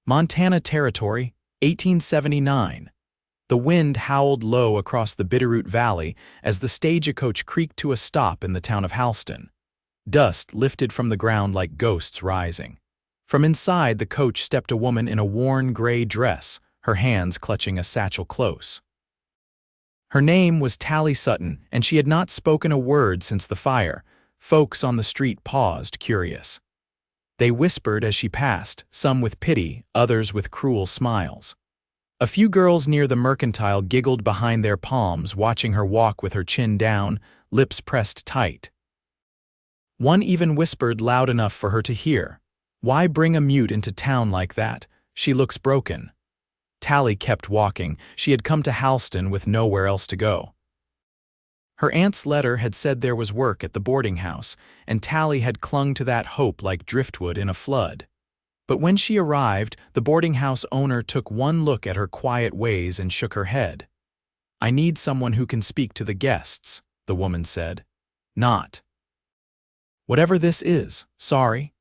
Montana Territory, 1879. The wind howled low across the Bitterroot Valley as the stagecoach creaked to a stop in the town of Halston. Dust lifted from the ground like ghosts rising. From inside the coach stepped a woman in a worn gray dress, her hands clutching a satchel close. Her name was Tallie Sutton, and she had not spoken a word since the fire. Folks on the street paused, curious. They whispered as she passed, some with pity, others with cruel smiles. A few girls near the mercantile giggled behind their palms, watching her walk with her chin down, lips pressed tight. One even whispered loud enough for her to hear, "Why bring a mute into town like that? She looks broken." Tallie kept walking. She had come to Halston with nowhere else to go. Her aunt's letter had said there was work at the boarding house, and Tallie had clung to that hope like driftwood in a flood. But when she arrived, the boarding house owner took one look at her quiet ways and shook her head. "I need someone who can speak to the guests," the woman said. "Not. Whatever this is, sorry."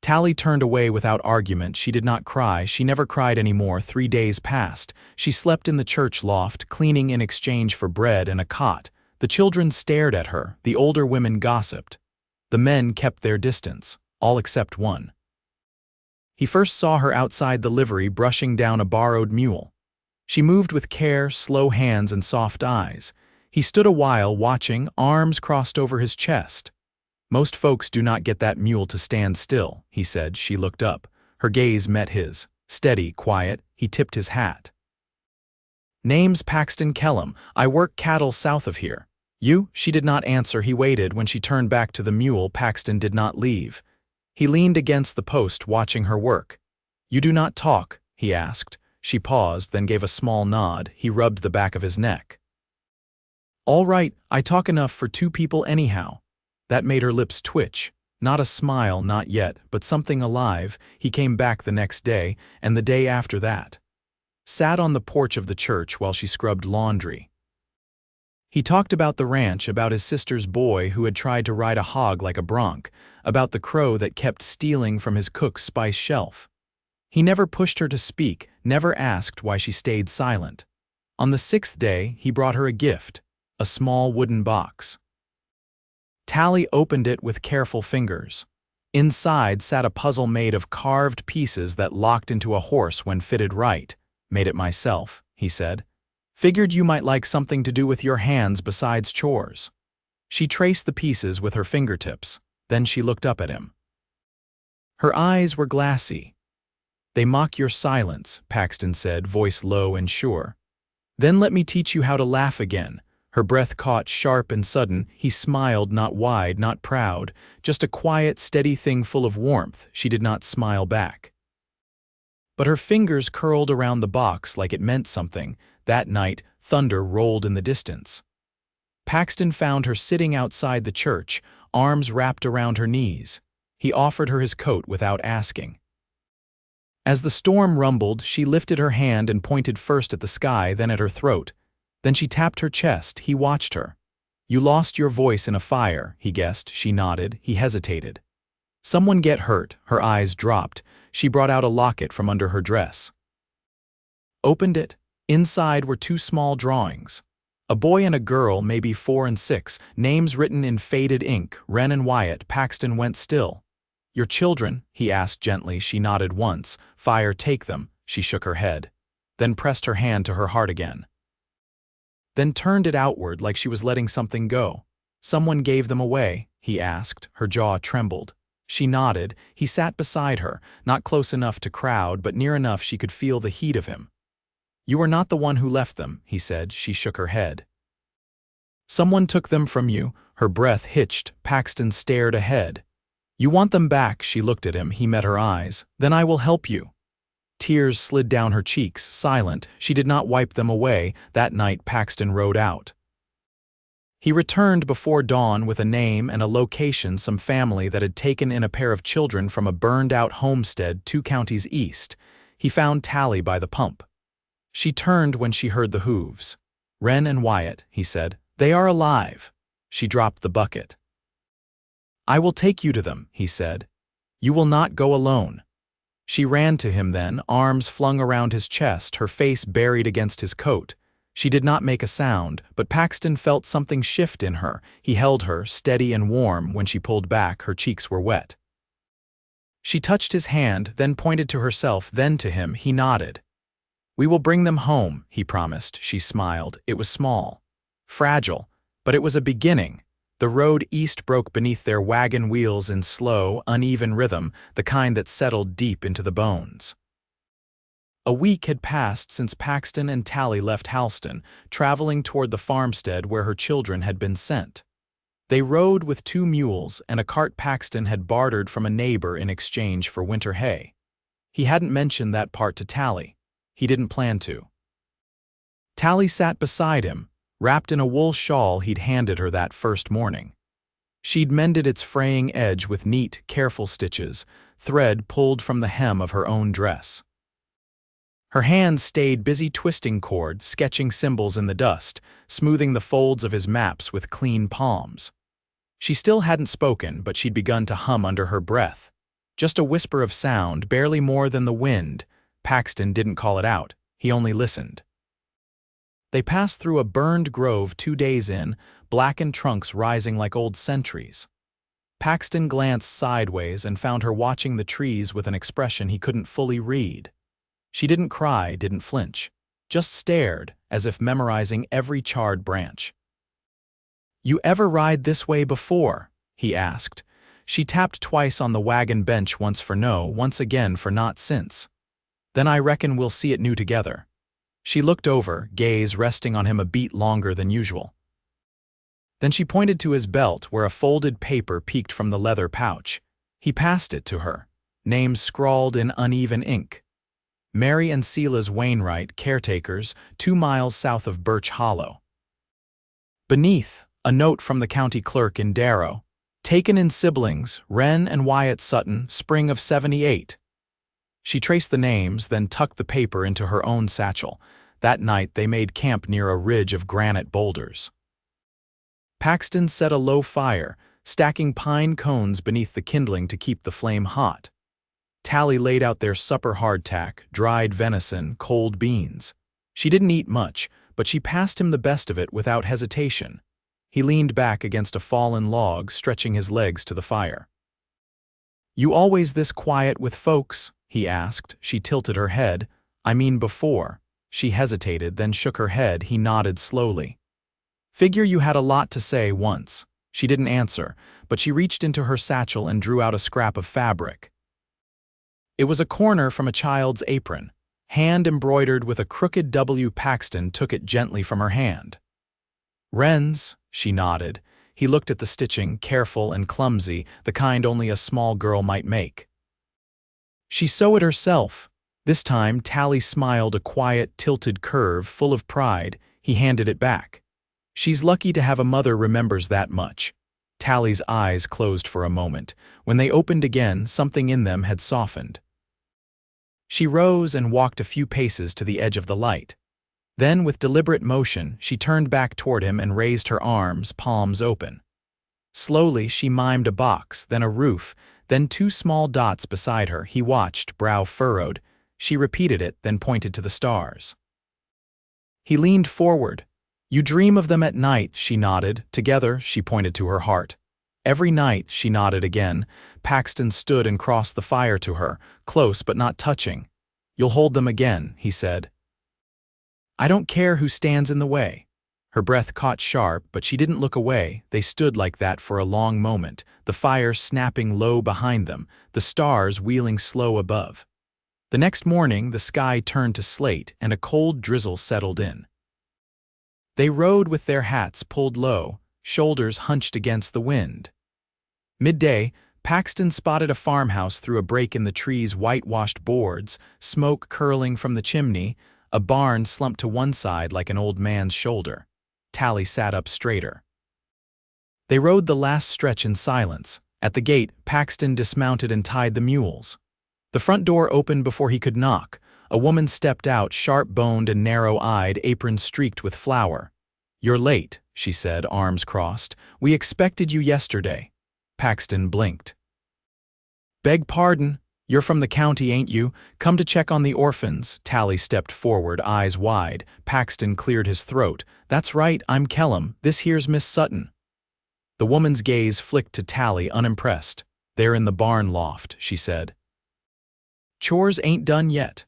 Tallie turned away without argument. She did not cry. She never cried anymore. 3 days passed. She slept in the church loft, cleaning in exchange for bread and a cot. The children stared at her. The older women gossiped. The men kept their distance, all except one. He first saw her outside the livery brushing down a borrowed mule. She moved with care, slow hands and soft eyes. He stood a while watching, arms crossed over his chest. "Most folks do not get that mule to stand still," he said. She looked up. Her gaze met his. Steady, quiet, he tipped his hat. "Name's Paxton Kellum. I work cattle south of here." "You?" She did not answer. He waited. When she turned back to the mule, Paxton did not leave. He leaned against the post, watching her work. "You do not talk?" he asked. She paused, then gave a small nod. He rubbed the back of his neck. "All right, I talk enough for 2 people anyhow." That made her lips twitch. Not a smile, not yet, but something alive. He came back the next day, and the day after that. Sat on the porch of the church while she scrubbed laundry. He talked about the ranch, about his sister's boy who had tried to ride a hog like a bronc, about the crow that kept stealing from his cook's spice shelf. He never pushed her to speak, never asked why she stayed silent. On the 6th day, he brought her a gift, a small wooden box. Tallie opened it with careful fingers. Inside sat a puzzle made of carved pieces that locked into a horse when fitted right. "Made it myself," he said. "Figured you might like something to do with your hands besides chores." She traced the pieces with her fingertips. Then she looked up at him. Her eyes were glassy. "They mock your silence," Paxton said, voice low and sure. "Then let me teach you how to laugh again." Her breath caught, sharp and sudden. He smiled, not wide, not proud, just a quiet, steady thing full of warmth. She did not smile back. But her fingers curled around the box like it meant something. That night, thunder rolled in the distance. Paxton found her sitting outside the church, arms wrapped around her knees. He offered her his coat without asking. As the storm rumbled, she lifted her hand and pointed first at the sky, then at her throat. Then she tapped her chest. He watched her. "You lost your voice in a fire," he guessed. She nodded. He hesitated. "Someone get hurt?" Her eyes dropped. She brought out a locket from under her dress. Opened it. Inside were 2 small drawings. A boy and a girl, maybe 4 and 6, names written in faded ink, Wren and Wyatt. Paxton went still. "Your children?" he asked gently. She nodded once. "Fire take them." She shook her head. Then pressed her hand to her heart again. Then turned it outward like she was letting something go. "Someone gave them away?" he asked. Her jaw trembled. She nodded. He sat beside her, not close enough to crowd, but near enough she could feel the heat of him. "You are not the one who left them," he said. She shook her head. "Someone took them from you." Her breath hitched. Paxton stared ahead. "You want them back?" She looked at him. He met her eyes. "Then I will help you." Tears slid down her cheeks, silent. She did not wipe them away. That night Paxton rode out. He returned before dawn with a name and a location, some family that had taken in a pair of children from a burned-out homestead 2 counties east. He found Tallie by the pump. She turned when she heard the hooves. "Wren and Wyatt," he said. "They are alive." She dropped the bucket. "I will take you to them," he said. "You will not go alone." She ran to him then, arms flung around his chest, her face buried against his coat. She did not make a sound, but Paxton felt something shift in her. He held her, steady and warm. When she pulled back, her cheeks were wet. She touched his hand, then pointed to herself, then to him. He nodded. "We will bring them home," he promised. She smiled. It was small, fragile, but it was a beginning. The road east broke beneath their wagon wheels in slow, uneven rhythm, the kind that settled deep into the bones. A week had passed since Paxton and Tallie left Halston, traveling toward the farmstead where her children had been sent. They rode with 2 mules and a cart Paxton had bartered from a neighbor in exchange for winter hay. He hadn't mentioned that part to Tallie. He didn't plan to. Tallie sat beside him, wrapped in a wool shawl he'd handed her that first morning. She'd mended its fraying edge with neat, careful stitches, thread pulled from the hem of her own dress. Her hands stayed busy twisting cord, sketching symbols in the dust, smoothing the folds of his maps with clean palms. She still hadn't spoken, but she'd begun to hum under her breath. Just a whisper of sound, barely more than the wind. Paxton didn't call it out. He only listened. They passed through a burned grove 2 days in, blackened trunks rising like old sentries. Paxton glanced sideways and found her watching the trees with an expression he couldn't fully read. She didn't cry, didn't flinch, just stared, as if memorizing every charred branch. "You ever ride this way before?" he asked. She tapped twice on the wagon bench, once for no, once again for not since. "Then I reckon we'll see it new together." She looked over, gaze resting on him a beat longer than usual. Then she pointed to his belt, where a folded paper peeked from the leather pouch. He passed it to her, names scrawled in uneven ink. Mary and Silas Wainwright, caretakers, 2 miles south of Birch Hollow. Beneath, a note from the county clerk in Darrow. "Taken in siblings, Wren and Wyatt Sutton, spring of '78. She traced the names, then tucked the paper into her own satchel. That night they made camp near a ridge of granite boulders. Paxton set a low fire, stacking pine cones beneath the kindling to keep the flame hot. Tallie laid out their supper hardtack, dried venison, cold beans. She didn't eat much, but she passed him the best of it without hesitation. He leaned back against a fallen log, stretching his legs to the fire. "You always this quiet with folks?" he asked. She tilted her head. "I mean before." She hesitated, then shook her head. He nodded slowly. "Figure you had a lot to say once." She didn't answer, but she reached into her satchel and drew out a scrap of fabric. It was a corner from a child's apron, hand-embroidered with a crooked W. Paxton took it gently from her hand. "Wren's," she nodded. He looked at the stitching, careful and clumsy, the kind only a small girl might make. "She sew it herself." This time Tallie smiled, a quiet, tilted curve, full of pride. He handed it back. "She's lucky to have a mother remembers that much." Tallie's eyes closed for a moment. When they opened again, something in them had softened. She rose and walked a few paces to the edge of the light. Then, with deliberate motion, she turned back toward him and raised her arms, palms open. Slowly, she mimed a box, then a roof, then 2 small dots beside her. He watched, brow furrowed. She repeated it, then pointed to the stars. He leaned forward. "You dream of them at night," she nodded. Together, she pointed to her heart. "Every night," she nodded again. Paxton stood and crossed the fire to her, close but not touching. "You'll hold them again," he said. "I don't care who stands in the way." Her breath caught sharp, but she didn't look away. They stood like that for a long moment, the fire snapping low behind them, the stars wheeling slow above. The next morning, the sky turned to slate and a cold drizzle settled in. They rode with their hats pulled low, shoulders hunched against the wind. Midday, Paxton spotted a farmhouse through a break in the tree's whitewashed boards, smoke curling from the chimney, a barn slumped to one side like an old man's shoulder. Tallie sat up straighter. They rode the last stretch in silence. At the gate, Paxton dismounted and tied the mules. The front door opened before he could knock. A woman stepped out, sharp-boned and narrow-eyed, apron streaked with flour. "You're late," she said, arms crossed. "We expected you yesterday." Paxton blinked. "Beg pardon, "You're from the county, ain't you? Come to check on the orphans." Tallie stepped forward, eyes wide. Paxton cleared his throat. "That's right, I'm Kellum. This here's Miss Sutton." The woman's gaze flicked to Tallie, unimpressed. "They're in the barn loft," she said. "Chores ain't done yet."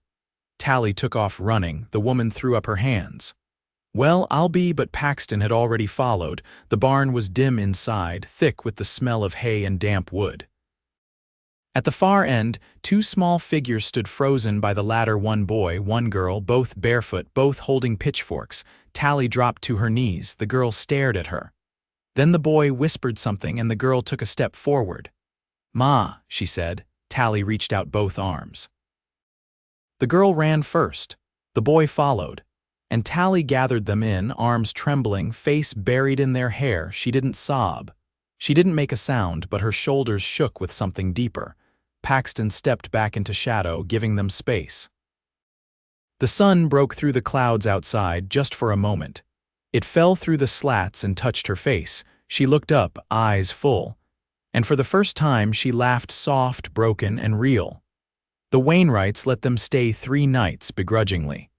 Tallie took off running. The woman threw up her hands. "Well, I'll be," but Paxton had already followed. The barn was dim inside, thick with the smell of hay and damp wood. At the far end, two small figures stood frozen by the ladder, one boy, one girl, both barefoot, both holding pitchforks. Tallie dropped to her knees. The girl stared at her. Then the boy whispered something and the girl took a step forward. "Ma," she said. Tallie reached out both arms. The girl ran first. The boy followed. And Tallie gathered them in, arms trembling, face buried in their hair. She didn't sob. She didn't make a sound, but her shoulders shook with something deeper. Paxton stepped back into shadow, giving them space. The sun broke through the clouds outside just for a moment. It fell through the slats and touched her face. She looked up, eyes full. And for the first time she laughed, soft, broken, and real. The Wainwrights let them stay 3 nights begrudgingly.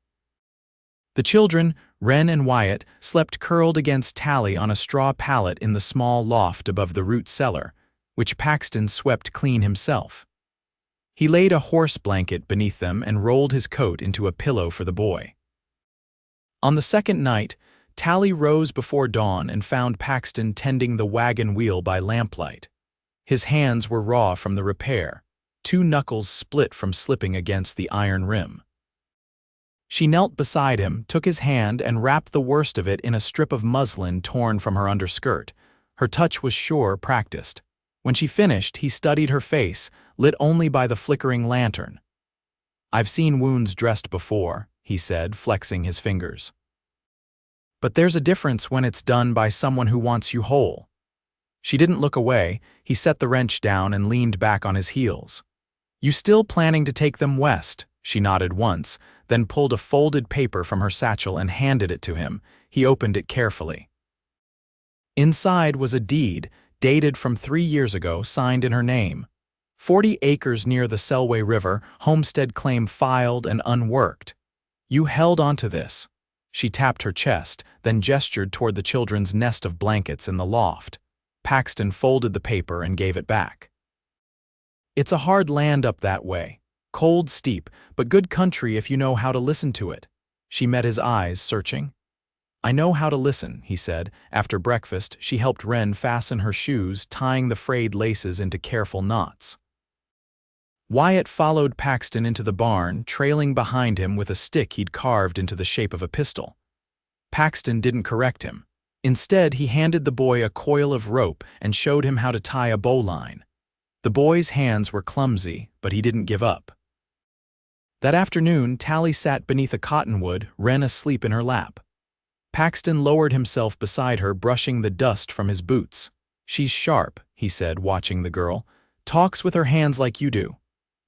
The children, Wren and Wyatt, slept curled against Tallie on a straw pallet in the small loft above the root cellar, which Paxton swept clean himself. He laid a horse blanket beneath them and rolled his coat into a pillow for the boy. On the second night, Tallie rose before dawn and found Paxton tending the wagon wheel by lamplight. His hands were raw from the repair, 2 knuckles split from slipping against the iron rim. She knelt beside him, took his hand, and wrapped the worst of it in a strip of muslin torn from her underskirt. Her touch was sure, practiced. When she finished, he studied her face, lit only by the flickering lantern. "I've seen wounds dressed before," he said, flexing his fingers. "But there's a difference when it's done by someone who wants you whole." She didn't look away. He set the wrench down and leaned back on his heels. "You still planning to take them west?" She nodded once, then pulled a folded paper from her satchel and handed it to him. He opened it carefully. Inside was a deed, dated from 3 years ago, signed in her name. 40 acres near the Selway River, homestead claim filed and unworked. "You held onto this." She tapped her chest, then gestured toward the children's nest of blankets in the loft. Paxton folded the paper and gave it back. "It's a hard land up that way. Cold, steep, but good country if you know how to listen to it." She met his eyes, searching. "I know how to listen," he said. After breakfast, she helped Wren fasten her shoes, tying the frayed laces into careful knots. Wyatt followed Paxton into the barn, trailing behind him with a stick he'd carved into the shape of a pistol. Paxton didn't correct him. Instead, he handed the boy a coil of rope and showed him how to tie a bowline. The boy's hands were clumsy, but he didn't give up. That afternoon, Tallie sat beneath a cottonwood, Wren asleep in her lap. Paxton lowered himself beside her, brushing the dust from his boots. "She's sharp," he said, watching the girl. "Talks with her hands like you do."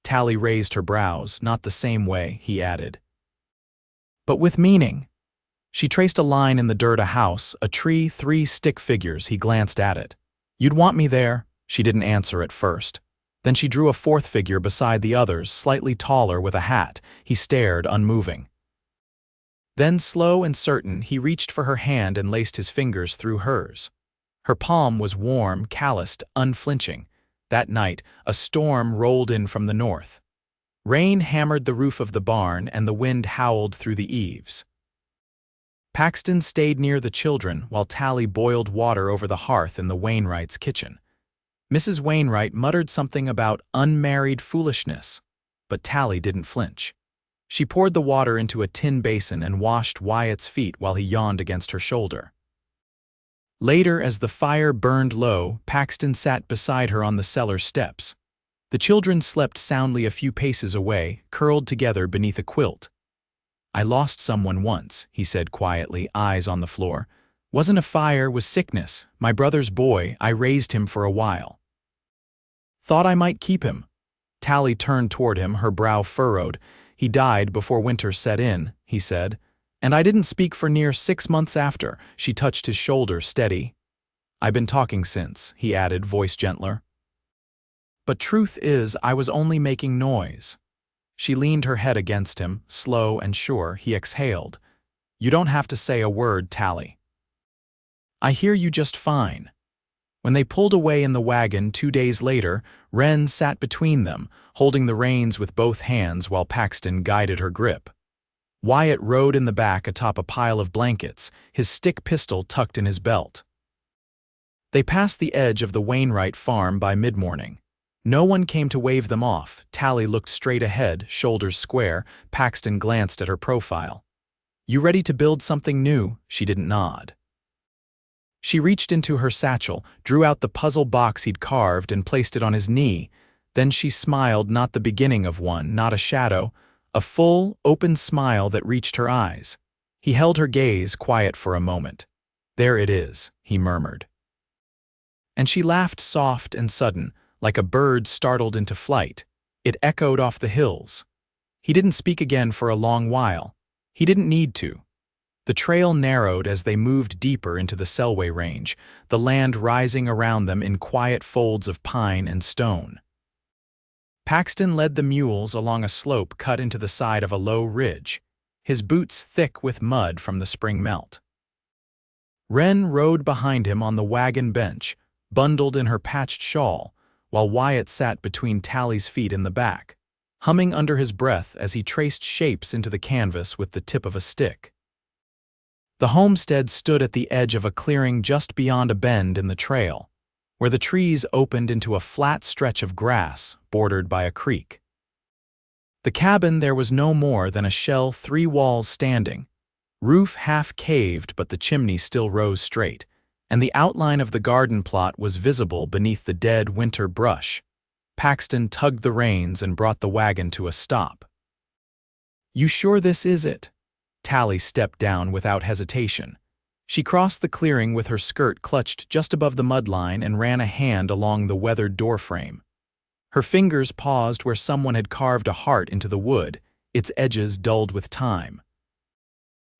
Tallie raised her brows. "Not the same way," he added. "But with meaning." She traced a line in the dirt, a house, a tree, 3 stick figures. He glanced at it. "You'd want me there?" She didn't answer at first. Then she drew a 4th figure beside the others, slightly taller with a hat. He stared, unmoving. Then, slow and certain, he reached for her hand and laced his fingers through hers. Her palm was warm, calloused, unflinching. That night, a storm rolled in from the north. Rain hammered the roof of the barn and the wind howled through the eaves. Paxton stayed near the children while Tallie boiled water over the hearth in the Wainwrights' kitchen. Mrs. Wainwright muttered something about unmarried foolishness, but Tallie didn't flinch. She poured the water into a tin basin and washed Wyatt's feet while he yawned against her shoulder. Later, as the fire burned low, Paxton sat beside her on the cellar steps. The children slept soundly a few paces away, curled together beneath a quilt. "I lost someone once," he said quietly, eyes on the floor. "Wasn't a fire, was sickness. My brother's boy, I raised him for a while. Thought I might keep him." Tallie turned toward him, her brow furrowed. "He died before winter set in," he said. "And I didn't speak for near 6 months after." She touched his shoulder, steady. "I've been talking since," he added, voice gentler. But truth is, I was only making noise. She leaned her head against him, slow and sure. He exhaled. You don't have to say a word, Tallie. I hear you just fine. When they pulled away in the wagon 2 days later, Wren sat between them, holding the reins with both hands while Paxton guided her grip. Wyatt rode in the back atop a pile of blankets, his stick pistol tucked in his belt. They passed the edge of the Wainwright farm by mid-morning. No one came to wave them off. Tallie looked straight ahead, shoulders square. Paxton glanced at her profile. You ready to build something new? She didn't nod. She reached into her satchel, drew out the puzzle box he'd carved and placed it on his knee. Then she smiled, not the beginning of one, not a shadow, a full, open smile that reached her eyes. He held her gaze quiet for a moment. There it is, he murmured. And she laughed soft and sudden, like a bird startled into flight. It echoed off the hills. He didn't speak again for a long while. He didn't need to. The trail narrowed as they moved deeper into the Selway Range, the land rising around them in quiet folds of pine and stone. Paxton led the mules along a slope cut into the side of a low ridge, his boots thick with mud from the spring melt. Wren rode behind him on the wagon bench, bundled in her patched shawl, while Wyatt sat between Tallie's feet in the back, humming under his breath as he traced shapes into the canvas with the tip of a stick. The homestead stood at the edge of a clearing just beyond a bend in the trail, where the trees opened into a flat stretch of grass bordered by a creek. The cabin there was no more than a shell, 3 walls standing, roof half caved but the chimney still rose straight, and the outline of the garden plot was visible beneath the dead winter brush. Paxton tugged the reins and brought the wagon to a stop. You sure this is it? Tallie stepped down without hesitation. She crossed the clearing with her skirt clutched just above the mud line and ran a hand along the weathered doorframe. Her fingers paused where someone had carved a heart into the wood, its edges dulled with time.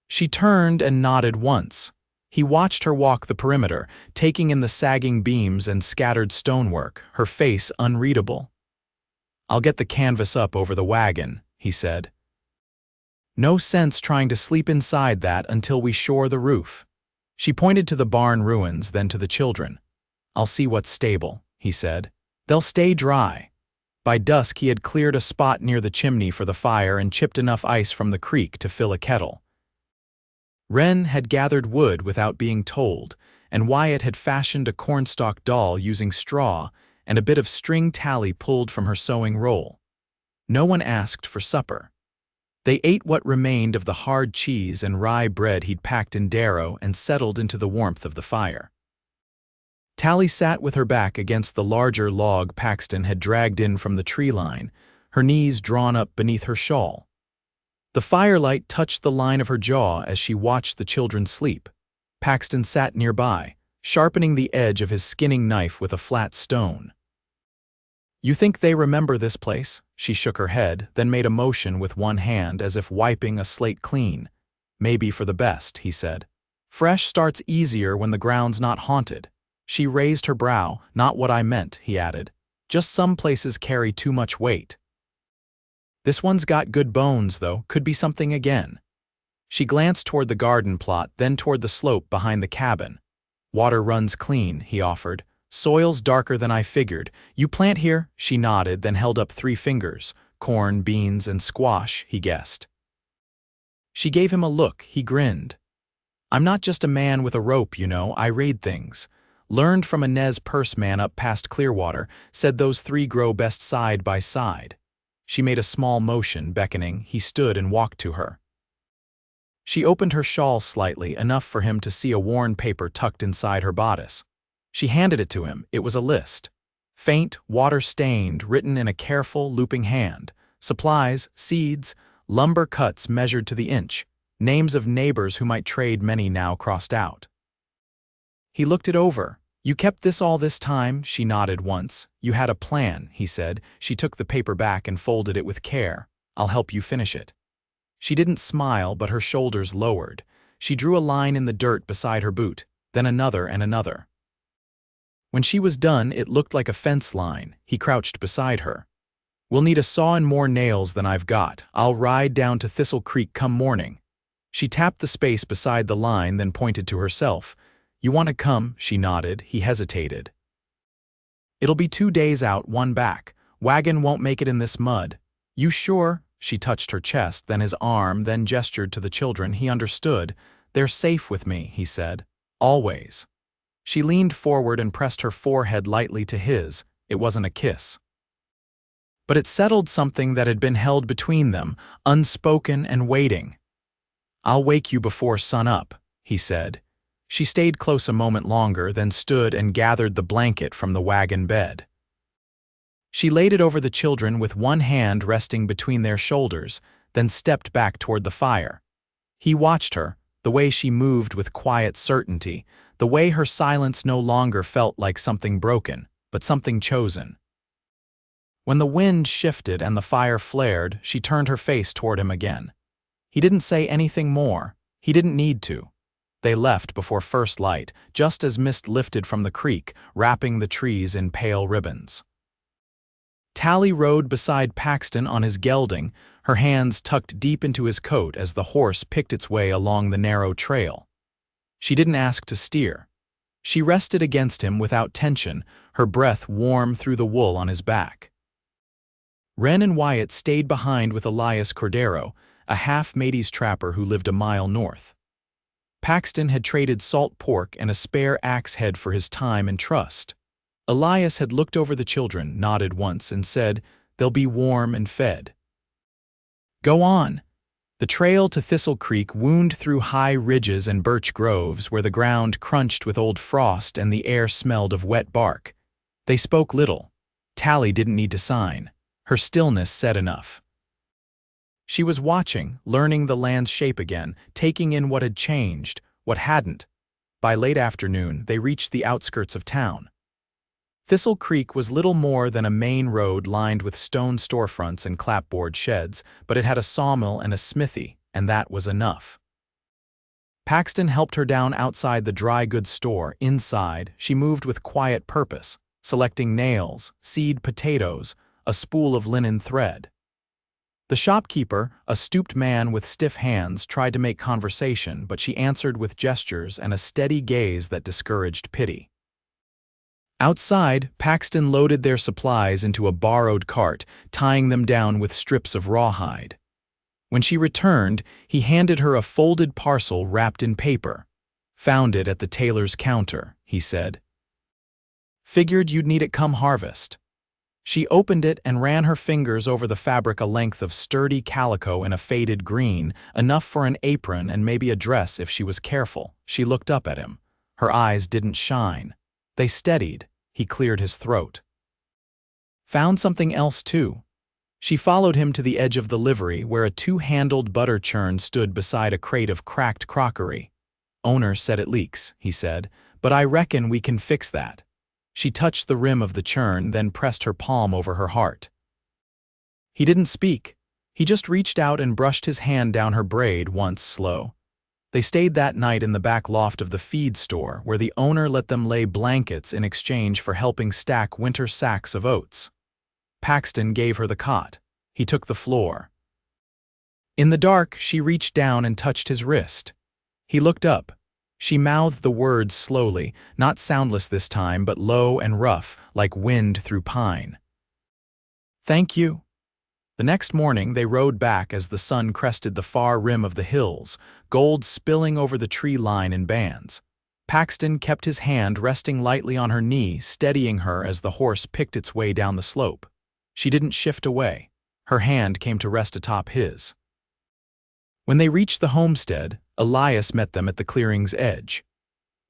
She turned and nodded once. He watched her walk the perimeter, taking in the sagging beams and scattered stonework, her face unreadable. I'll get the canvas up over the wagon, he said. No sense trying to sleep inside that until we shore the roof. She pointed to the barn ruins, then to the children. I'll see what's stable, he said. They'll stay dry. By dusk he had cleared a spot near the chimney for the fire and chipped enough ice from the creek to fill a kettle. Wren had gathered wood without being told, and Wyatt had fashioned a cornstalk doll using straw and a bit of string Tallie pulled from her sewing roll. No one asked for supper. They ate what remained of the hard cheese and rye bread he'd packed in Darrow and settled into the warmth of the fire. Tallie sat with her back against the larger log Paxton had dragged in from the tree line, her knees drawn up beneath her shawl. The firelight touched the line of her jaw as she watched the children sleep. Paxton sat nearby, sharpening the edge of his skinning knife with a flat stone. You think they remember this place? She shook her head, then made a motion with one hand as if wiping a slate clean. Maybe for the best, he said. Fresh starts easier when the ground's not haunted. She raised her brow. Not what I meant, he added. Just some places carry too much weight. This one's got good bones, though. Could be something again. She glanced toward the garden plot, then toward the slope behind the cabin. Water runs clean, he offered. Soil's darker than I figured. You plant here? She nodded, then held up 3 fingers. Corn, beans, and squash, he guessed. She gave him a look. He grinned. I'm not just a man with a rope, you know. I raid things. Learned from a Nez Perce man up past Clearwater, said those 3 grow best side by side. She made a small motion, beckoning. He stood and walked to her. She opened her shawl slightly, enough for him to see a worn paper tucked inside her bodice. She handed it to him. It was a list. Faint, water-stained, written in a careful, looping hand. Supplies, seeds, lumber cuts measured to the inch. Names of neighbors who might trade, many now crossed out. He looked it over. You kept this all this time? She nodded once. You had a plan, he said. She took the paper back and folded it with care. I'll help you finish it. She didn't smile, but her shoulders lowered. She drew a line in the dirt beside her boot, then another and another. When she was done, it looked like a fence line. He crouched beside her. "We'll need a saw and more nails than I've got. I'll ride down to Thistle Creek come morning." She tapped the space beside the line, then pointed to herself. "You want to come?" She nodded. He hesitated. "It'll be 2 days out, 1 back. Wagon won't make it in this mud." "You sure?" She touched her chest, then his arm, then gestured to the children. He understood. "They're safe with me," he said. "Always." She leaned forward and pressed her forehead lightly to his. It wasn't a kiss, but it settled something that had been held between them, unspoken and waiting. "I'll wake you before sunup," he said. She stayed close a moment longer, then stood and gathered the blanket from the wagon bed. She laid it over the children with one hand resting between their shoulders, then stepped back toward the fire. He watched her, the way she moved with quiet certainty, the way her silence no longer felt like something broken, but something chosen. When the wind shifted and the fire flared, she turned her face toward him again. He didn't say anything more. He didn't need to. They left before first light, just as mist lifted from the creek, wrapping the trees in pale ribbons. Tallie rode beside Paxton on his gelding, her hands tucked deep into his coat as the horse picked its way along the narrow trail. She didn't ask to steer. She rested against him without tension, her breath warm through the wool on his back. Wren and Wyatt stayed behind with Elias Cordero, a half-Métis trapper who lived a mile north. Paxton had traded salt pork and a spare axe head for his time and trust. Elias had looked over the children, nodded once, and said, "They'll be warm and fed." "Go on." The trail to Thistle Creek wound through high ridges and birch groves where the ground crunched with old frost and the air smelled of wet bark. They spoke little. Tallie didn't need to sign. Her stillness said enough. She was watching, learning the land's shape again, taking in what had changed, what hadn't. By late afternoon, they reached the outskirts of town. Thistle Creek was little more than a main road lined with stone storefronts and clapboard sheds, but it had a sawmill and a smithy, and that was enough. Paxton helped her down outside the dry goods store. Inside, she moved with quiet purpose, selecting nails, seed potatoes, a spool of linen thread. The shopkeeper, a stooped man with stiff hands, tried to make conversation, but she answered with gestures and a steady gaze that discouraged pity. Outside, Paxton loaded their supplies into a borrowed cart, tying them down with strips of rawhide. When she returned, he handed her a folded parcel wrapped in paper. "Found it at the tailor's counter," he said. "Figured you'd need it come harvest." She opened it and ran her fingers over the fabric, a length of sturdy calico in a faded green, enough for an apron and maybe a dress if she was careful. She looked up at him. Her eyes didn't shine. They steadied. He cleared his throat. "Found something else, too." She followed him to the edge of the livery where a 2-handled butter churn stood beside a crate of cracked crockery. "Owner said it leaks," he said, "but I reckon we can fix that." She touched the rim of the churn, then pressed her palm over her heart. He didn't speak. He just reached out and brushed his hand down her braid once, slow. They stayed that night in the back loft of the feed store, where the owner let them lay blankets in exchange for helping stack winter sacks of oats. Paxton gave her the cot. He took the floor. In the dark, she reached down and touched his wrist. He looked up. She mouthed the words slowly, not soundless this time, but low and rough, like wind through pine. "Thank you." The next morning, they rode back as the sun crested the far rim of the hills, gold spilling over the tree line in bands. Paxton kept his hand resting lightly on her knee, steadying her as the horse picked its way down the slope. She didn't shift away. Her hand came to rest atop his. When they reached the homestead, Elias met them at the clearing's edge.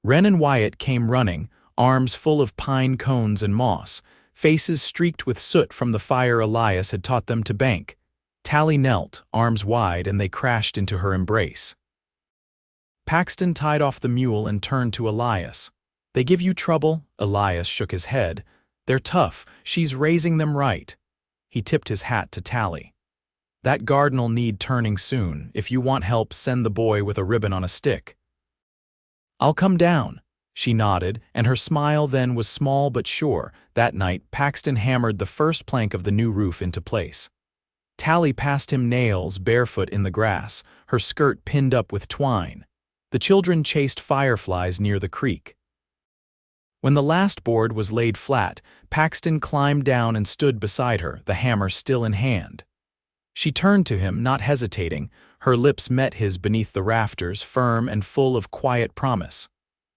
Wren and Wyatt came running, arms full of pine cones and moss, faces streaked with soot from the fire Elias had taught them to bank. Tallie knelt, arms wide, and they crashed into her embrace. Paxton tied off the mule and turned to Elias. "They give you trouble?" Elias shook his head. "They're tough. She's raising them right." He tipped his hat to Tallie. "That garden'll need turning soon. If you want help, send the boy with a ribbon on a stick." "I'll come down." She nodded, and her smile then was small but sure. That night, Paxton hammered the first plank of the new roof into place. Tallie passed him nails barefoot in the grass, her skirt pinned up with twine. The children chased fireflies near the creek. When the last board was laid flat, Paxton climbed down and stood beside her, the hammer still in hand. She turned to him, not hesitating. Her lips met his beneath the rafters, firm and full of quiet promise.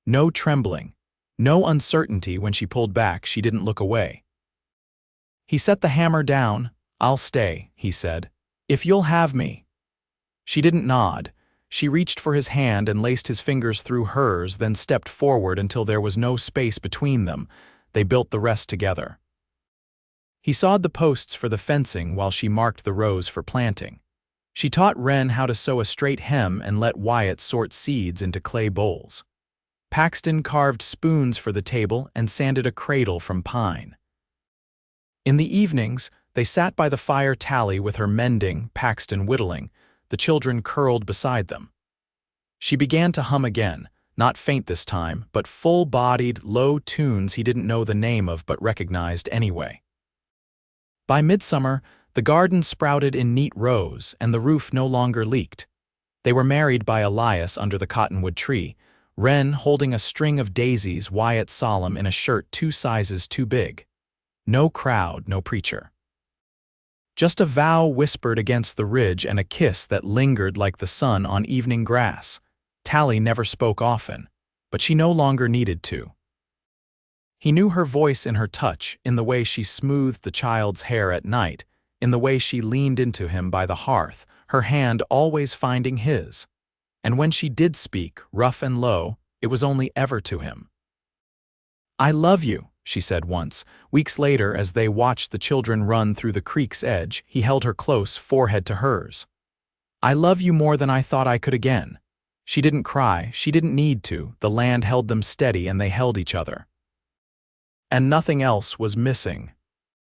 No trembling, no uncertainty. When she pulled back, she didn't look away. He set the hammer down. "I'll stay," he said, "if you'll have me." She didn't nod. She reached for his hand and laced his fingers through hers, then stepped forward until there was no space between them. They built the rest together. He sawed the posts for the fencing while she marked the rows for planting. She taught Wren how to sew a straight hem and let Wyatt sort seeds into clay bowls. Paxton carved spoons for the table and sanded a cradle from pine. In the evenings, they sat by the fire, Tallie with her mending, Paxton whittling. The children curled beside them. She began to hum again, not faint this time, but full-bodied, low tunes he didn't know the name of but recognized anyway. By midsummer, the garden sprouted in neat rows, and the roof no longer leaked. They were married by Elias under the cottonwood tree, Wren holding a string of daisies, Wyatt solemn in a shirt 2 sizes too big. No crowd, no preacher. Just a vow whispered against the ridge and a kiss that lingered like the sun on evening grass. Tallie never spoke often, but she no longer needed to. He knew her voice in her touch, in the way she smoothed the child's hair at night, in the way she leaned into him by the hearth, her hand always finding his. And when she did speak, rough and low, it was only ever to him. "I love you," she said once. Weeks later, as they watched the children run through the creek's edge, he held her close, forehead to hers. "I love you more than I thought I could again." She didn't cry, she didn't need to. The land held them steady and they held each other. And nothing else was missing.